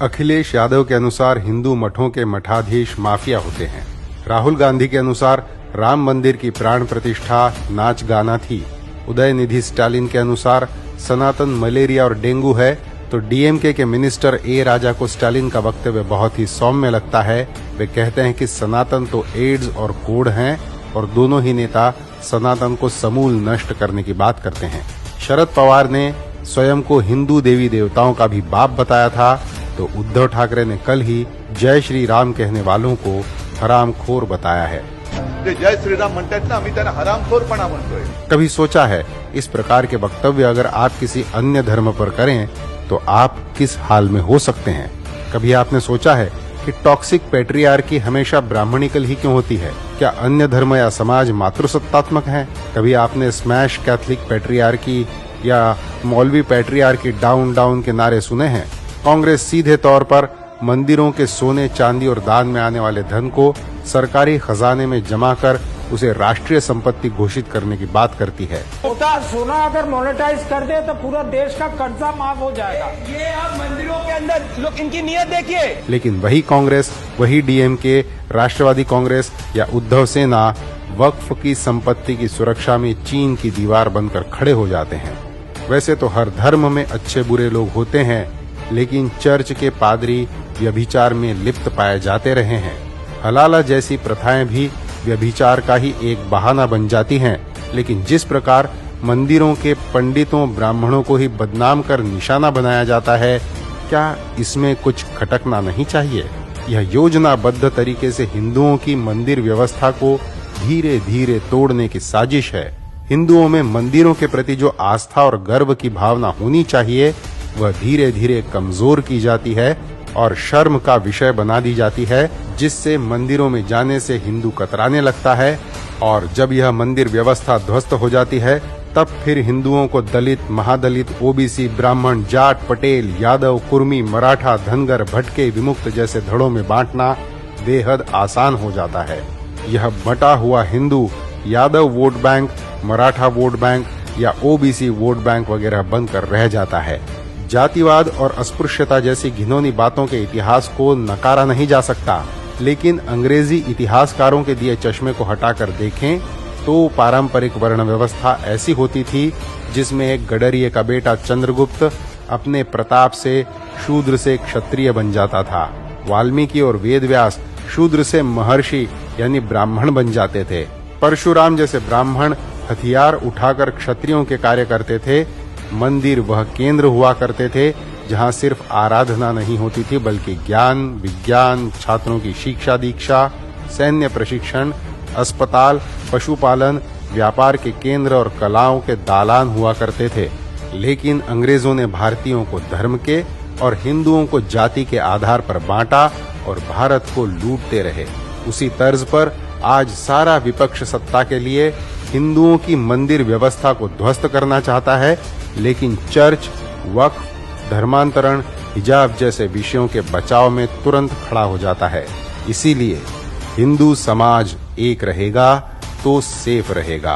अखिलेश यादव के अनुसार हिंदू मठों के मठाधीश माफिया होते हैं। राहुल गांधी के अनुसार राम मंदिर की प्राण प्रतिष्ठा नाच गाना थी। उदयनिधि स्टालिन के अनुसार सनातन मलेरिया और डेंगू है, तो डीएमके के मिनिस्टर ए राजा को स्टालिन का वक्तव्य बहुत ही सौम्य लगता है। वे कहते हैं कि सनातन तो एड्स और कोढ़ हैं और दोनों ही नेता सनातन को समूल नष्ट करने की बात करते हैं। शरद पवार ने स्वयं को हिंदू देवी देवताओं का भी बाप बताया था, तो उद्धव ठाकरे ने कल ही जय श्री राम कहने वालों को हरामखोर बताया है। जय श्री राम म्हणतात ना, आम्ही त्यांना हरामखोरपणा म्हणतोय। कभी सोचा है इस प्रकार के वक्तव्य अगर आप किसी अन्य धर्म पर करें तो आप किस हाल में हो सकते हैं? कभी आपने सोचा है कि टॉक्सिक पैट्रियार्की हमेशा ब्राह्मणिकल ही क्यों होती है? क्या अन्य धर्म या समाज मातृसत्तात्मक हैं? कभी आपने स्मैश कैथलिक पैट्रियार्की या मौलवी पैट्रियार्की डाउन डाउन के नारे सुने हैं? कांग्रेस सीधे तौर पर मंदिरों के सोने चांदी और दान में आने वाले धन को सरकारी खजाने में जमा कर उसे राष्ट्रीय संपत्ति घोषित करने की बात करती है। सोना अगर मोनेटाइज कर दे तो पूरा देश का कर्जा माफ हो जाएगा। ये आप मंदिरों के अंदर लोग इनकी नीयत देखिए। लेकिन वही कांग्रेस, वही डीएमके, राष्ट्रवादी कांग्रेस या उद्धव सेना वक्फ की संपत्ति की सुरक्षा में चीन की दीवार बनकर खड़े हो जाते हैं। वैसे तो हर धर्म में अच्छे बुरे लोग होते हैं, लेकिन चर्च के पादरी व्यभिचार में लिप्त पाए जाते रहे हैं। हलाला जैसी प्रथाएं भी व्यभिचार का ही एक बहाना बन जाती हैं। लेकिन जिस प्रकार मंदिरों के पंडितों ब्राह्मणों को ही बदनाम कर निशाना बनाया जाता है, क्या इसमें कुछ खटकना नहीं चाहिए? यह योजनाबद्ध तरीके से हिंदुओं की मंदिर व्यवस्था को धीरे धीरे तोड़ने की साजिश है। हिंदुओं में मंदिरों के प्रति जो आस्था और गर्व की भावना होनी चाहिए, वह धीरे धीरे कमजोर की जाती है और शर्म का विषय बना दी जाती है, जिससे मंदिरों में जाने से हिंदू कतराने लगता है। और जब यह मंदिर व्यवस्था ध्वस्त हो जाती है, तब फिर हिंदुओं को दलित, महादलित, ओबीसी, ब्राह्मण, जाट, पटेल, यादव, कुर्मी, मराठा, धनगर, भटके, विमुक्त जैसे धड़ों में बांटना बेहद आसान हो जाता है। यह बटा हुआ Hindu Yadav vote bank, Maratha vote bank या ओबीसी वोट बैंक वगैरह बनकर रह जाता है। जातिवाद और अस्पृश्यता जैसी घिनौनी बातों के इतिहास को नकारा नहीं जा सकता, लेकिन अंग्रेजी इतिहासकारों के दिए चश्मे को हटाकर देखें तो पारंपरिक वर्ण व्यवस्था ऐसी होती थी जिसमें एक गडरिये का बेटा चंद्रगुप्त अपने प्रताप से शूद्र से क्षत्रिय बन जाता था। वाल्मीकि और वेदव्यास शूद्र से महर्षि यानी ब्राह्मण बन जाते थे। परशुराम जैसे ब्राह्मण हथियार उठाकर क्षत्रियों के कार्य करते थे। मंदिर वह केंद्र हुआ करते थे जहां सिर्फ आराधना नहीं होती थी, बल्कि ज्ञान, विज्ञान, छात्रों की शिक्षा दीक्षा, सैन्य प्रशिक्षण, अस्पताल, पशुपालन, व्यापार के केंद्र और कलाओं के दालान हुआ करते थे। लेकिन अंग्रेजों ने भारतीयों को धर्म के और हिंदुओं को जाति के आधार पर बांटा और भारत को लूटते रहे। उसी तर्ज पर आज सारा विपक्ष सत्ता के लिए हिंदुओं की मंदिर व्यवस्था को ध्वस्त करना चाहता है, लेकिन चर्च, वक्फ, धर्मांतरण, हिजाब जैसे विषयों के बचाव में तुरंत खड़ा हो जाता है। इसीलिए हिंदू समाज एक रहेगा तो सेफ रहेगा।